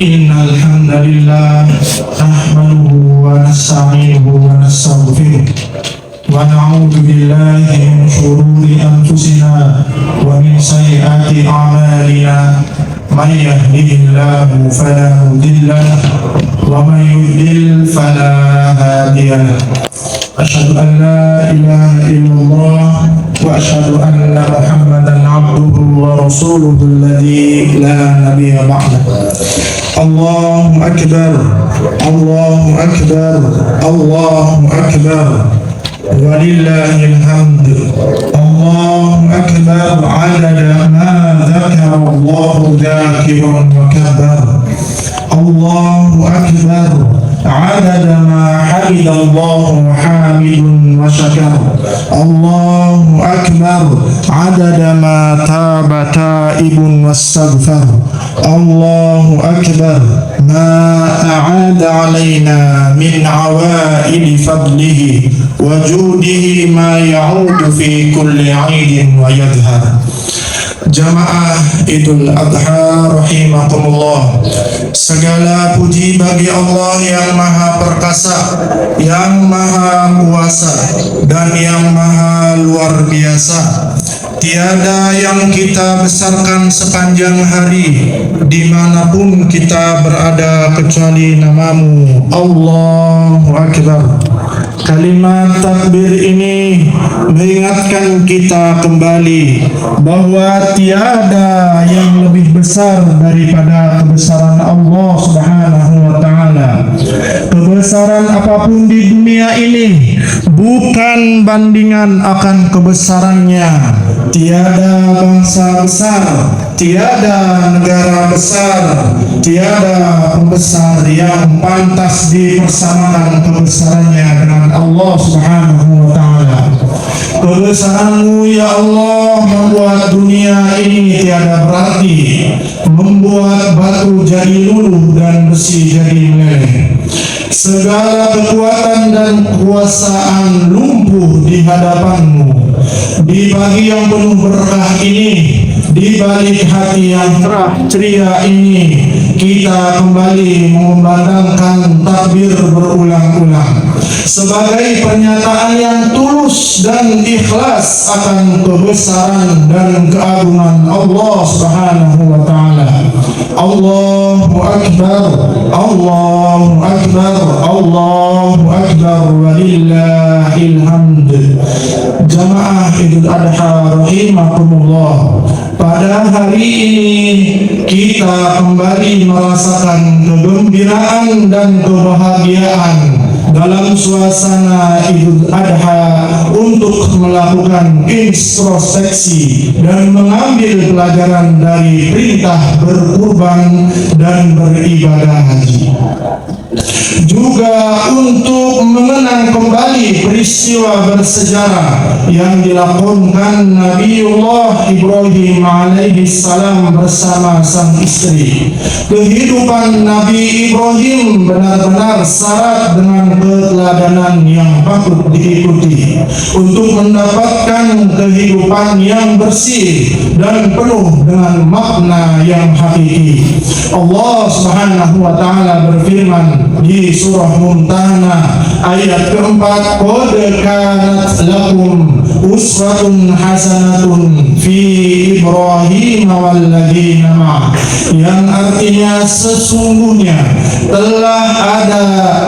إن الحمد لله نحمده ونستعينه ونستغفره ونعوذ بالله من شرور أنفسنا ومن سيئات أعمالنا من يهده الله فلا مضل له ومن يضلل فلا هادي له أشهد أن لا إله إلا الله وأشهد أن محمدا عبده ورسوله الذي لا نبي بعده. الله أكبر الله أكبر الله أكبر ولله الحمد. الله أكبر عدد ما ذكر الله ذاكر وكبر. الله أكبر عدد ما حمد الله حامد وشكر. الله أكبر عدد ما تاب تائب واستغفر. الله أكبر ما أعاد علينا من عوائد فضله وجوده ما يعود في كل عيد ويظهر. Jamaah Idul Adha rahimakumullah. Segala puji bagi Allah yang maha perkasa, yang maha kuasa, dan yang maha luar biasa. Tiada yang kita besarkan sepanjang hari dimanapun kita berada kecuali namamu. Allahu Akbar. Kalimat takbir ini mengingatkan kita kembali bahwa tiada yang lebih besar daripada kebesaran Allah Subhanahu wa taala. Kebesaran apapun di dunia ini bukan bandingan akan kebesarannya. Tiada bangsa besar, tiada negara besar, tiada pembesar yang pantas dipersamakan kebesarannya dengan Allah Subhanahu wa taala. Kebesaran-Mu ya Allah membuat dunia ini tiada berarti, membuat batu jadi luluh dan besi jadi meleleh. Segala kekuatan dan kekuasaan lumpuh di hadapan-Mu. Di pagi yang penuh berkah ini, di balik hati yang cerah ceria ini, kita kembali mengumandangkan takbir berulang-ulang sebagai pernyataan yang tulus dan ikhlas akan kebesaran dan keagungan Allah Subhanahu wa taala. Allahu Akbar, Allahu Akbar, Allahu Akbar walillahil hamd. Jamaah Idul Adha rahimakumullah. Pada hari ini kita kembali merasakan kegembiraan dan kebahagiaan dalam suasana Idul Adha untuk melakukan introspeksi dan mengambil pelajaran dari perintah berkurban dan beribadah haji. Juga untuk mengenang kembali peristiwa bersejarah yang dilakukan Nabiullah Ibrahim alaihi salam bersama sang istri. Kehidupan Nabi Ibrahim benar-benar syarat dengan keteladanan yang patut diikuti untuk mendapatkan kehidupan yang bersih dan penuh dengan makna yang hakiki. Allah Subhanahu wa taala berfirman di surah Mumtahana ayat keempat, qad kanat lakum uswatun hasanatun fi Ibrahim walladzina ma'ah, yang artinya sesungguhnya telah ada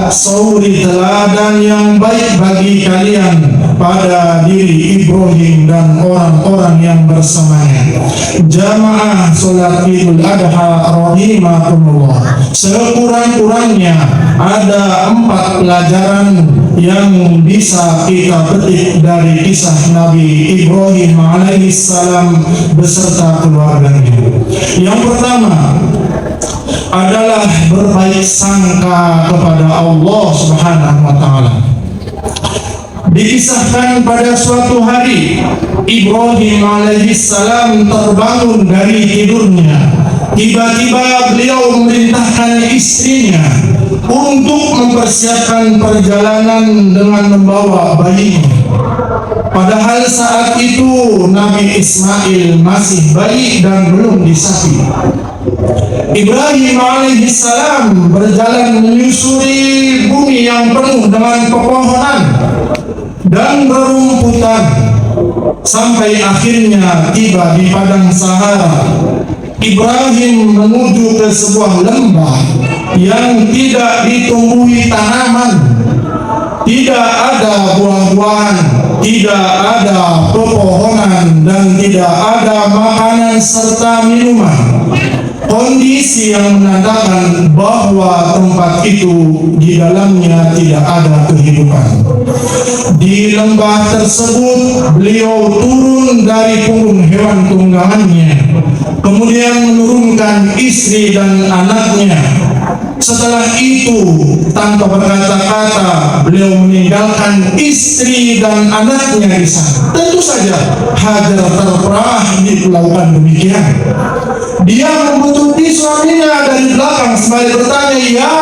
suri teladan yang baik bagi kalian pada diri Ibrahim dan orang-orang yang bersamanya. Jamaah salat Idul Adha rahimakumullah, sekurang-kurangnya ada 4 pelajaran yang bisa kita petik dari kisah Nabi Ibrahim alaihissalam beserta keluarganya. Yang pertama adalah berbaik sangka kepada Allah Subhanahu wa taala. Dikisahkan pada suatu hari Ibrahim alaihissalam terbangun dari tidurnya. Tiba-tiba beliau memerintahkan istrinya untuk mempersiapkan perjalanan dengan membawa bayinya. Padahal saat itu Nabi Ismail masih bayi dan belum disapi. Ibrahim alaihissalam berjalan menyusuri bumi yang penuh dengan pepohonan dan rerumputan sampai akhirnya tiba di padang Sahara. Ibrahim menuju ke sebuah lembah yang tidak ditumbuhi tanaman, tidak ada buah-buahan, tidak ada pepohonan, dan tidak ada makanan serta minuman. Kondisi yang menandakan bahwa tempat itu di dalamnya tidak ada kehidupan. Di lembah tersebut beliau turun dari punggung hewan tunggangannya, kemudian menurunkan istri dan anaknya. Setelah itu, tanpa berkata-kata, beliau meninggalkan istri dan anaknya di sana. Tentu saja Hajar terperah melakukan demikian. Dia membutuhkan suaminya dari belakang sambil bertanya, "Ya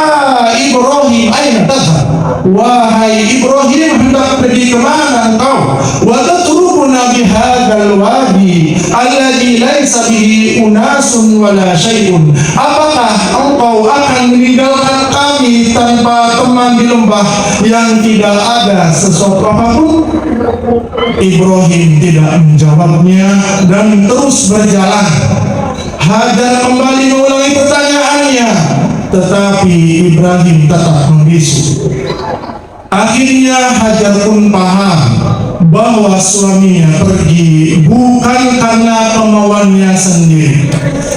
Ibrahim, aina tadhhab?" Wahai Ibrahim, hendak pergi kemana engkau? Wa tatrukuna bihadzal wadi alladhi laisa bihi unasun wala syai'un. Apakah engkau akan meninggalkan kami tanpa teman di lembah yang tidak ada sesuatu apapun? Ibrahim tidak menjawabnya dan terus berjalan. Hajar kembali mengulangi pertanyaannya, tetapi Ibrahim tetap membisu. Akhirnya Hajar pun paham bahwa suaminya pergi bukan karena kemauannya sendiri.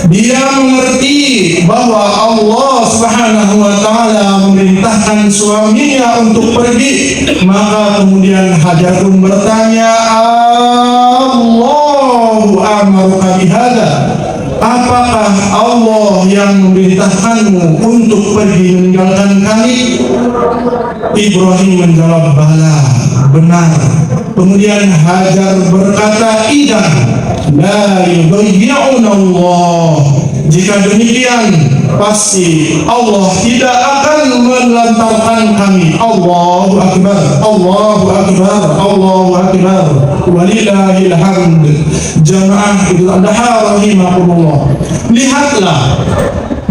Dia mengerti bahwa Allah Subhanahu wa Ta'ala memerintahkan suaminya untuk pergi. Maka kemudian Hajar pun bertanya, Allahu amaruka bihadza? Apakah Allah yang memerintahkanmu untuk pergi meninggalkan kami? Ibrahim menjawab, bala, benar. Kemudian Hajar berkata, idzan la yudayyi'una Allah. Jika demikian, pasti Allah tidak akan melantarkan kami. Allahu Akbar, Allahu Akbar, Allahu Akbar, walillahil hamd. Jamaah Idul Adha rahimakumullah. Lihatlah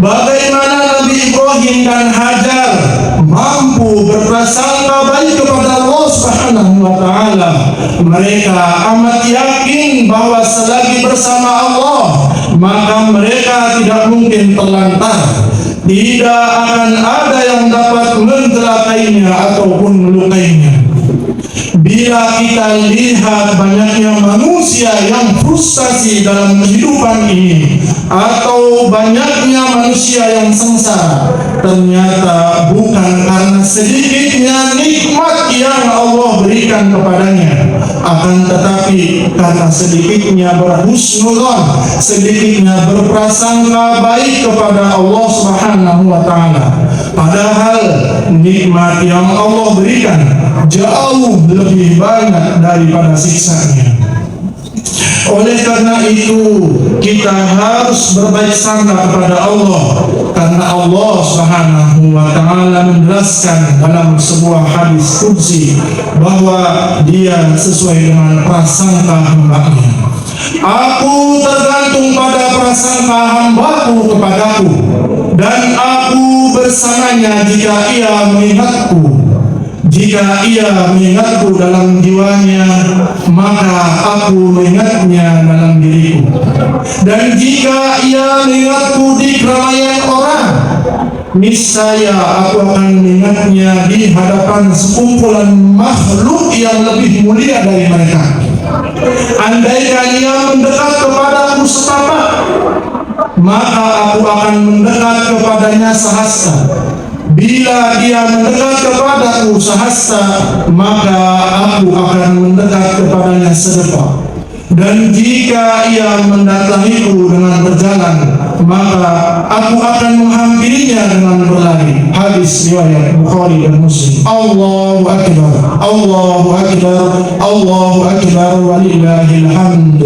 bagaimana Nabi Ibrahim dan Hajar mampu berprasangka baik kepada Allah Subhanahu wa Ta'ala. Mereka amat yakin bahwa selagi bersama Allah, maka mereka tidak mungkin terlantar. Tidak akan ada yang dapat mencelakainya ataupun melukainya. Bila kita lihat banyaknya manusia yang frustasi dalam kehidupan ini, atau banyaknya manusia yang sengsara, ternyata bukan karena sedikitnya nikmat yang Allah berikan kepadanya, akan tetapi karena sedikitnya berhusnudzon, sedikitnya berprasangka baik kepada Allah Subhanahu wa Ta'ala. Padahal nikmat yang Allah berikan jauh lebih banyak daripada siksanya. Oleh karena itu, kita harus berbaik sangka kepada Allah, karena Allah Subhanahu wa Ta'ala menjelaskan dalam sebuah hadis qudsi bahwa Dia sesuai dengan prasangka hamba-Nya. Aku tergantung pada prasangka hambaku kepadaku, dan aku bersamanya jika ia mengingatku. Jika ia mengingatku dalam jiwanya, maka aku mengingatnya dalam diriku. Dan jika ia mengingatku di keramaian orang, niscaya aku akan mengingatnya di hadapan sekumpulan makhluk yang lebih mulia dari mereka. Andaikan ia mendekat kepadaku setapak, maka aku akan mendekat kepadanya sehasta. Bila dia mendekat kepadaku sehasta, maka aku akan mendekat kepadanya sedepak. Dan jika ia mendatangiku dengan berjalan, maka aku akan menghampirinya dengan berlari. Hadis riwayat Bukhari dan Muslim. Allahu Akbar, Allahu Akbar, Allahu Akbar, walillahil hamd.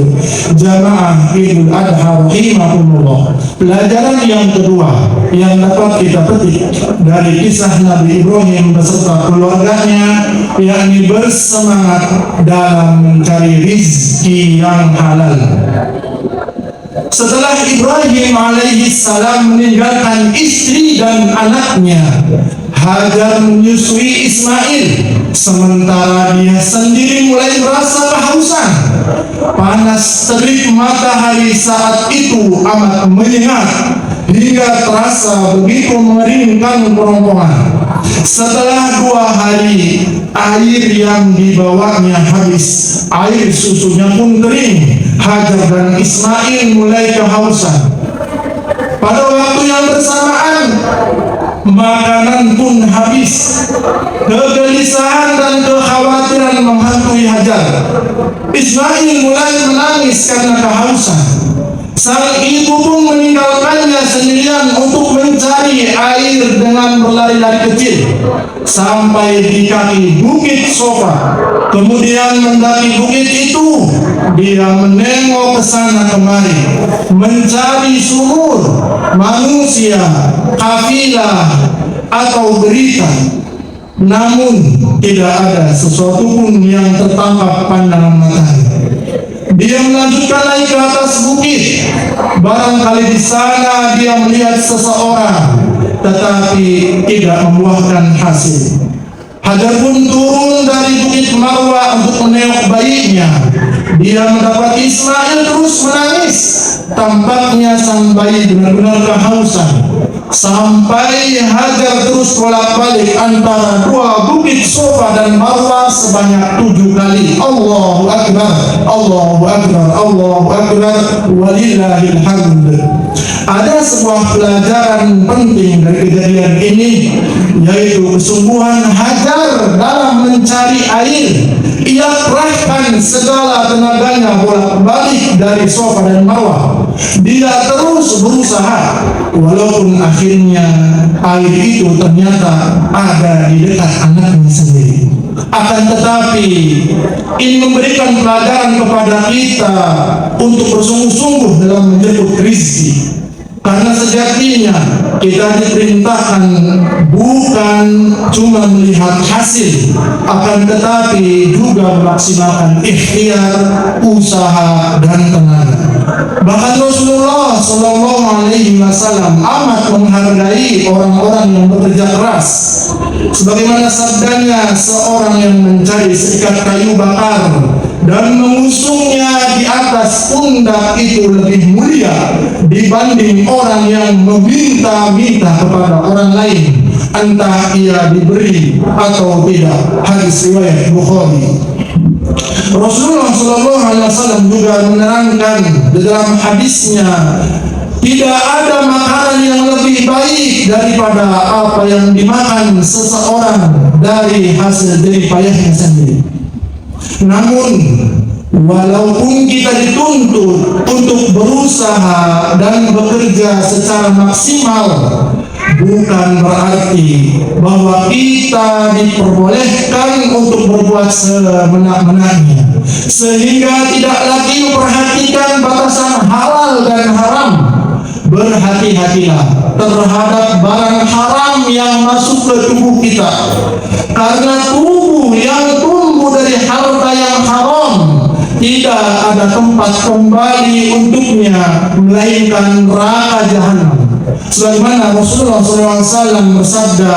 Jamaah Idul Adha rahimakumullah. Pelajaran yang kedua yang dapat kita petik dari kisah Nabi Ibrahim beserta keluarganya, yakni bersemangat dalam mencari rizki yang halal. Setelah Ibrahim alaihi salam meninggalkan istri dan anaknya, Hajar menyusui Ismail, sementara dia sendiri mulai merasa kehausan. Panas terik matahari saat itu amat menyengat hingga terasa begitu mengeringkan kerongkongan. Setelah 2 hari, air yang dibawanya habis, air susunya pun kering. Hajar dan Ismail mulai kehausan. Pada waktu yang bersamaan, makanan pun habis. Kegelisahan dan kekhawatiran menghantui Hajar. Ismail mulai menangis karena kehausan. Sang ibu pun meninggalkannya sendirian untuk mencari air dengan berlari-lari kecil sampai di kaki bukit Sofa. Kemudian mendaki bukit itu, dia menengok ke sana kemari mencari sumur, manusia, kafilah atau berita. Namun tidak ada sesuatu pun yang tertangkap pandangan matanya. Dia melanjutkan naik ke atas bukit. Barangkali di sana dia melihat seseorang, tetapi tidak membuahkan hasil. Hajar pun turun dari bukit Marwah untuk menengok bayinya. Dia mendapati Ismail terus menangis. Tampaknya sang bayi benar-benar kehausan. Sampai Hajar terus bolak-balik antara 2 bukit Sofa dan Marwah sebanyak 7 kali. Allahu Akbar, Allahu Akbar, Allahu Akbar, walillahil hamd. Ada sebuah pelajaran penting dari kejadian ini, yaitu kesungguhan Hajar dalam mencari air. Ia kerahkan segala tenaganya bolak-balik dari Sofa dan Marwah. Dia terus berusaha, walaupun akhirnya air itu ternyata ada di dekat anaknya sendiri. Akan tetapi ini memberikan pelajaran kepada kita untuk bersungguh-sungguh dalam menjemput rezeki. Karena sejatinya kita diperintahkan bukan cuma melihat hasil, akan tetapi juga memaksimalkan ikhtiar, usaha, dan tenaga. Bahkan Rasulullah Shallallahu Alaihi Wasallam amat menghargai orang-orang yang bekerja keras. Sebagaimana sabdanya, seorang yang mencari seikat kayu bakar dan mengusungnya di atas pundak itu lebih mulia dibanding orang yang meminta-minta kepada orang lain, entah ia diberi atau tidak. Hadis riwayat Bukhari. Rasulullah SAW juga menerangkan di dalam hadisnya, tidak ada makanan yang lebih baik daripada apa yang dimakan seseorang dari hasil jerih payahnya sendiri. Namun walaupun kita dituntut untuk berusaha dan bekerja secara maksimal, bukan berarti bahwa kita diperbolehkan untuk berbuat semena-menanya, sehingga tidak lagi memperhatikan batasan halal dan haram. Berhati-hatilah terhadap barang haram yang masuk ke tubuh kita, karena tubuh yang tumbuh dari harta yang haram tidak ada tempat kembali untuknya melainkan neraka jahanam. Sebagaimana Rasulullah SAW bersabda,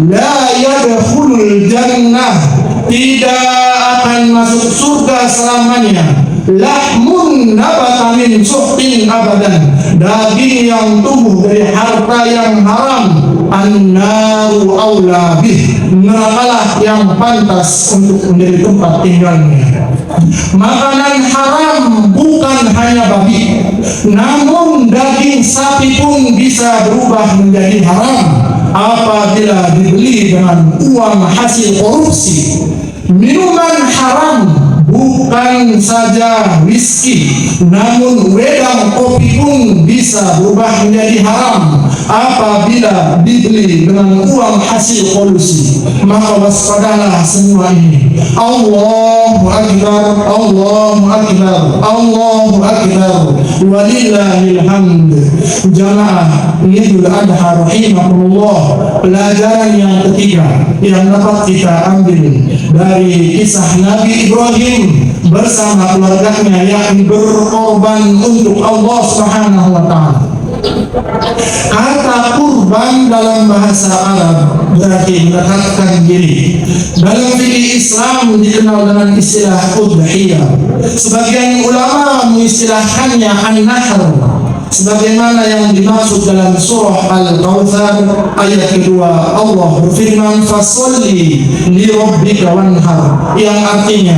la yadkhulul jannah, tidak akan masuk surga selamanya, lahmun nabata min suhtin abadan, daging yang tumbuh dari harta yang haram, annaru aula bih, nerakalah yang pantas untuk menjadi tempat tinggalnya. Makanan haram bukan hanya babi, namun daging sapi pun bisa berubah menjadi haram apabila dibeli dengan uang hasil korupsi. Minuman haram bukan saja whisky, namun wedang kopi pun bisa berubah menjadi haram apabila dibeli dengan uang hasil kolusi. Maka waspadalah semua ini. Allahu Akbar, Allahu Akbar, Allahu Akbar, walillahil hamd. Jamaah Idul Adha rahimahullah, pelajaran yang ketiga yang dapat kita ambil dari kisah Nabi Ibrahim bersama keluarganya, yakni berkorban untuk Allah Subhanahu wa Ta'ala. Kata kurban dalam bahasa Arab berarti mendekatkan diri. Dalam fikih Islam dikenal dengan istilah udhiyah. Sebagian ulama mengistilahkannya an-nahr, sebagaimana yang dimaksud dalam surah Al-Kautsar ayat kedua. Allah berfirman, "Fasholli li rabbika wanhar," yang artinya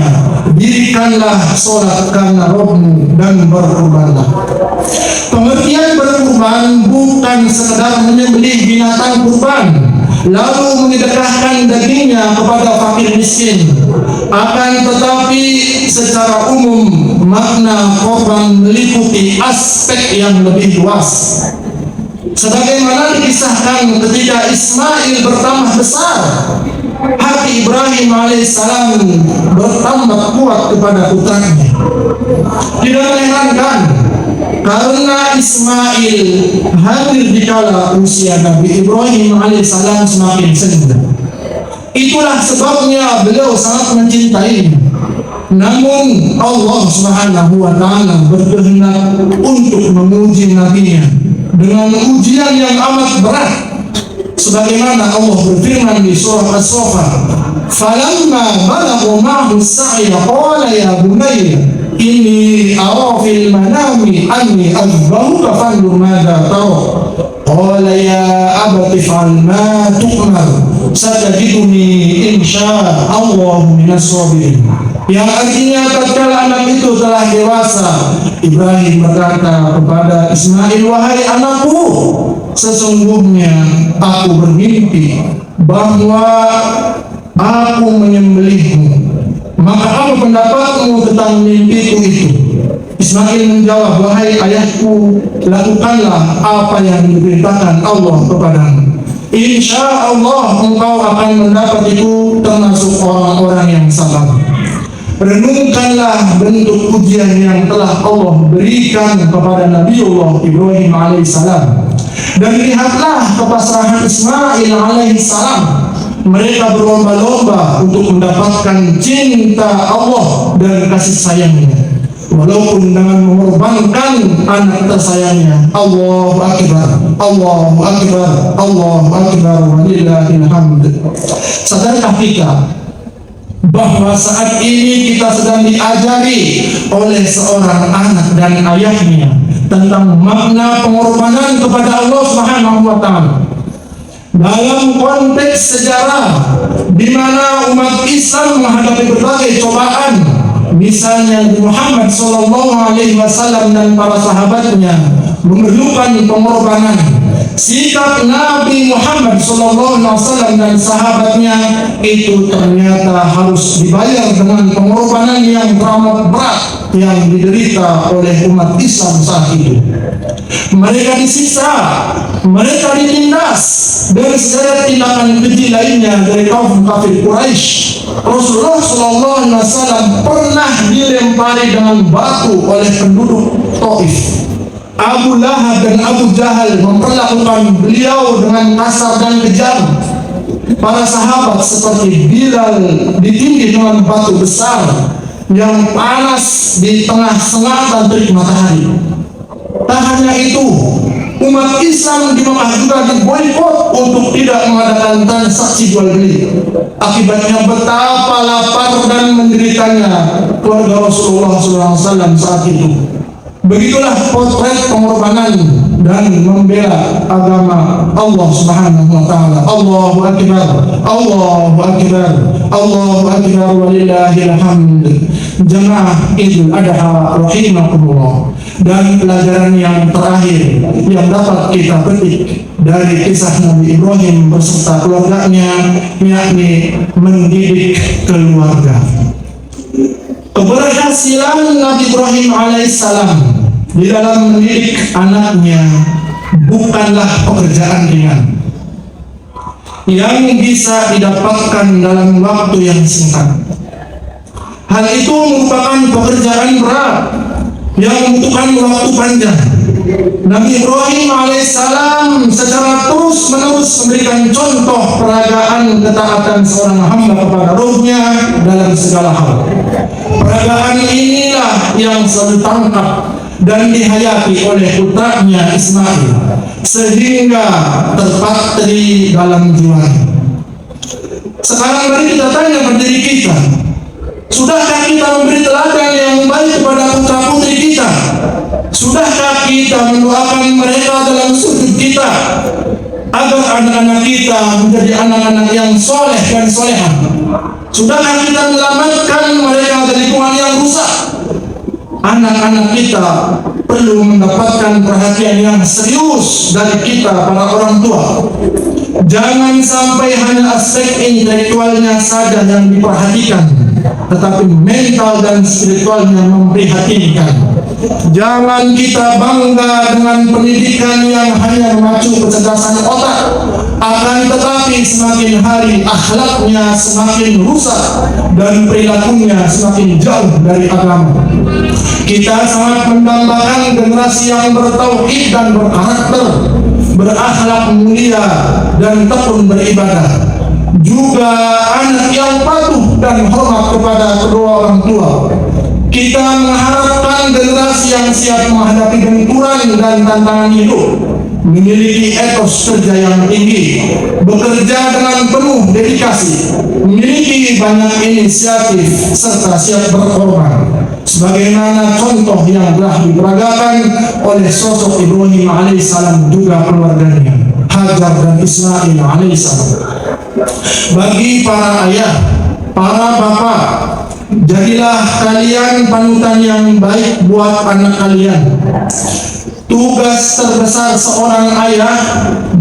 dirikanlah sholat karena Rabbmu dan berkurbanlah. Pengertian berkurban bukan sekedar menyembelih binatang kurban lalu menyedekahkan dagingnya kepada fakir miskin, akan tetapi secara umum makna korban meliputi aspek yang lebih luas. Sebagaimana dikisahkan ketika Ismail bertambah besar, hati Ibrahim alaihissalam bertambah kuat kepada putranya. Tidak mengherankan karena Ismail hadir di kala usia Nabi Ibrahim alaihissalam semakin senja. Itulah sebabnya beliau sangat mencintainya. Namun Allah Subhanahu wa Ta'ala berkehendak untuk menguji nabinya dengan ujian yang amat berat. Sebagaimana Allah berfirman di surah As-Saffat, "Falamma balagha ma'ahu as-sa'ya qala ya bunayya inni ara fil manami anni azbahuka fanzur madza tara." Qala ya abati fa'al ma tu'mar satajiduni insyaallah minas sabirin. Yang artinya tatkala anak itu telah dewasa, Ibrahim berkata kepada Ismail, "Wahai anakku, sesungguhnya aku bermimpi bahwa aku menyembelihmu. Maka apa pendapatmu tentang mimpiku itu?" Ismail menjawab, "Wahai ayahku, lakukanlah apa yang diperintahkan Allah kepadamu. Insya Allah engkau akan mendapatiku termasuk orang-orang yang sabar." Renungkanlah bentuk ujian yang telah Allah berikan kepada Nabiullah Ibrahim alaihissalam, dan lihatlah kepasrahan Ismail alaihissalam. Mereka berlomba-lomba untuk mendapatkan cinta Allah dan kasih sayangnya, walaupun dengan mengorbankan anak tersayangnya. Allahu Akbar, Allahu Akbar, Allahu Akbar, walillahil hamd. Sadarkah kita bahwa saat ini kita sedang diajari oleh seorang anak dan ayahnya tentang makna pengorbanan kepada Allah Subhanahu wa Ta'ala dalam konteks sejarah di mana umat Islam menghadapi berbagai cobaan. Misalnya Muhammad SAW dan para sahabatnya memerlukan pengorbanan. Sikap Nabi Muhammad SAW dan sahabatnya itu ternyata harus dibayar dengan pengorbanan yang teramat berat yang diderita oleh umat Islam saat itu. Mereka disiksa, mereka ditindas, dan segala tindakan keji lainnya dari kaum kafir Quraisy. Rasulullah SAW pernah dilempari dengan batu oleh penduduk Taif. Abu Lahab dan Abu Jahal memperlakukan beliau dengan kasar dan kejam. Para sahabat seperti Bilal ditindih dengan batu besar yang panas di tengah sengatan terik matahari. Tak hanya itu, umat Islam di Mekah juga diboikot untuk tidak mengadakan transaksi jual beli. Akibatnya betapa lapar dan menderitanya keluarga Rasulullah SAW saat itu. Begitulah potret pengorbanan dan membela agama Allah Subhanahu wa Ta'ala. Allahu Akbar, Allahu Akbar, Allahu Akbar, walillahil hamd. Jemaah Idul Adha rahimakumullah. Dan pelajaran yang terakhir yang dapat kita petik dari kisah Nabi Ibrahim beserta keluarganya, yakni mendidik keluarga. Keberhasilan Nabi Ibrahim alaihissalam di dalam mendidik anaknya bukanlah pekerjaan ringan yang bisa didapatkan dalam waktu yang singkat. Hal itu merupakan pekerjaan berat yang membutuhkan waktu panjang. Nabi Ibrahim alaihissalam secara terus-menerus memberikan contoh peragaan ketaatan seorang hamba kepada Rabbnya dalam segala hal. Peragaan inilah yang selalu tangkap dan dihayati oleh putranya Ismail, sehingga terpatri dalam jiwanya. Sekarang mari kita tanya pada diri kita, sudahkah kita memberi teladan yang baik kepada putra putri kita? Sudahkah kita mendoakan mereka dalam sujud kita agar anak-anak kita menjadi anak-anak yang soleh dan solehah? Sudahkah kita menyelamatkan mereka dari lingkungan yang rusak? Anak-anak kita perlu mendapatkan perhatian yang serius dari kita para orang tua. Jangan sampai hanya aspek intelektualnya saja yang diperhatikan, tetapi mental dan spiritualnya memprihatinkan. Jangan kita bangga dengan pendidikan yang hanya memacu kecerdasan otak, akan tetapi semakin hari akhlaknya semakin rusak dan perilakunya semakin jauh dari agama. Kita sangat mendambakan generasi yang bertauhid dan berkarakter, berakhlak mulia dan tekun beribadah. Juga anak yang patuh dan hormat kepada kedua orang tua. Kita mengharapkan generasi yang siap menghadapi benturan dan tantangan hidup, memiliki etos kerja yang tinggi, bekerja dengan penuh dedikasi, memiliki banyak inisiatif, serta siap berkorban. Sebagaimana contoh yang telah diperagakan oleh sosok Ibrahim alaihissalam juga keluarganya, Hajar dan Ismail alaihissalam. Bagi para ayah, para bapak, jadilah kalian panutan yang baik buat anak kalian. Tugas terbesar seorang ayah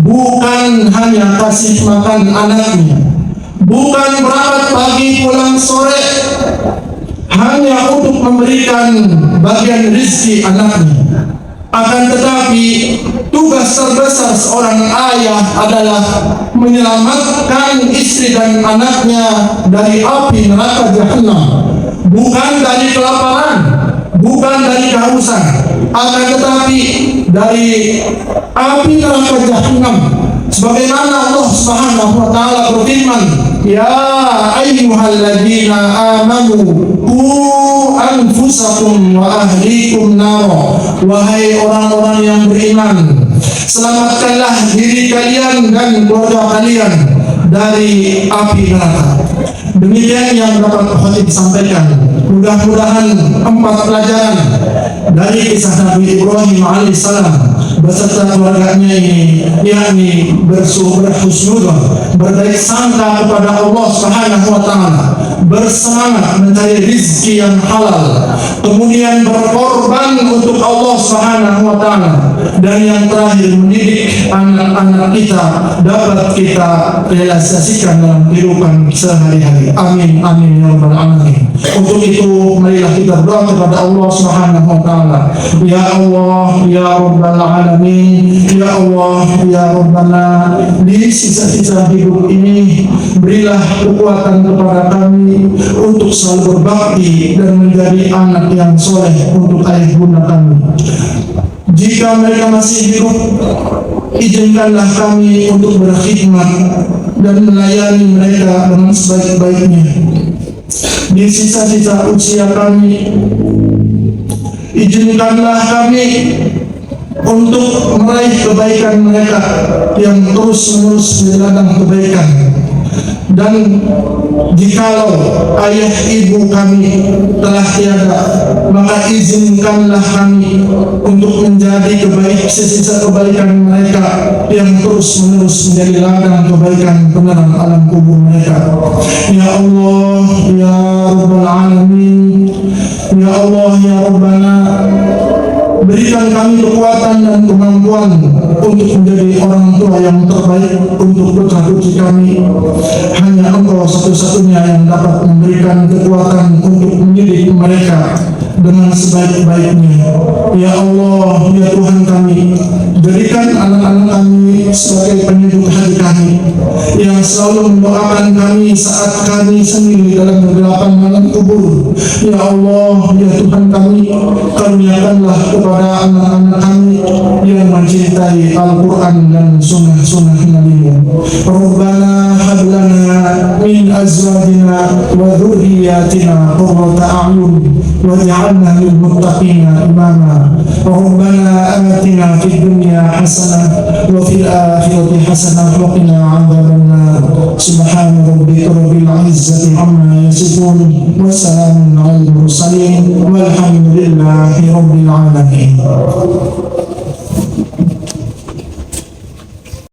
bukan hanya kasih makan anaknya, bukan berangkat pagi pulang sore hanya untuk memberikan bagian rezeki anaknya. Akan tetapi tugas terbesar seorang ayah adalah menyelamatkan istri dan anaknya dari api neraka jahanam, bukan dari kelaparan, bukan dari kehausan, akan tetapi dari api neraka jahanam. Sebagaimana Allah Subhanahu wa taala berfirman, "Ya ayyuhalladzina amanu qu anfusakum wa ahlikum nar." Wahai orang-orang yang beriman, selamatkanlah diri kalian dan keluarga kalian dari api neraka. Demikian yang dapat khatib sampaikan. Mudah-mudahan 4 pelajaran dari kisah Nabi Ibrahim alaihissalam beserta keluarganya ini, yakni berhusnudzon, berbaik sangka kepada Allah Subhanahu wa taala, bersemangat mencari rezeki yang halal, kemudian berkorban untuk Allah Subhanahu wa taala, dan yang terakhir mendidik anak-anak kita dapat kita realisasikan dalam kehidupan sehari-hari. Amin amin ya rabbal alamin. Untuk itu marilah kita berdoa kepada Allah Subhanahu wa taala. Ya Allah ya rabbal alamin, ya Allah ya rabbana, di sisa-sisa hidup ini berilah kekuatan kepada kami untuk selalu berbakti dan menjadi anak yang soleh untuk ayah bunda kami. Jika mereka masih hidup, izinkanlah kami untuk berkhidmat dan melayani mereka dengan sebaik-baiknya. Di sisa-sisa usia kami, izinkanlah kami untuk meraih kebaikan mereka yang terus-menerus meladang kebaikan. Dan jikalau ayah ibu kami telah tiada, maka izinkanlah kami untuk menjadi sisa kebaikan mereka yang terus-menerus menjadi ladang kebaikan penerang alam kubur mereka. Ya Allah ya Rabbal Alamin, ya Allah ya Rabbana, berikan kami kekuatan dan kemampuan untuk menjadi orang tua yang terbaik untuk putra-putri kami. Hanya Engkau satu-satunya yang dapat memberikan kekuatan untuk mendidik mereka dengan sebaik-baiknya. Ya Allah, ya Tuhan kami, Jadikan anak-anak kami sebagai penyejuk hati kami, yang selalu mendoakan kami saat kami sendiri dalam kegelapan malam kubur. Ya Allah, ya Tuhan kami, karuniakanlah kepada anak-anak kami yang mencintai Al-Quran dan sunnah-sunnah Nabi-Mu. Rabbana hablana min azwajina wa dhurriyyatina qurrata a'yun waj'alna lil muttaqina imama. Rabbana atina fid dunya hasanah wa fil akhirati hasanah wa qina adzabannar. Subhana rabbika rabbil izzati amma yasifun wa salamun 'alal mursalin walhamdulillahi rabbil alamin.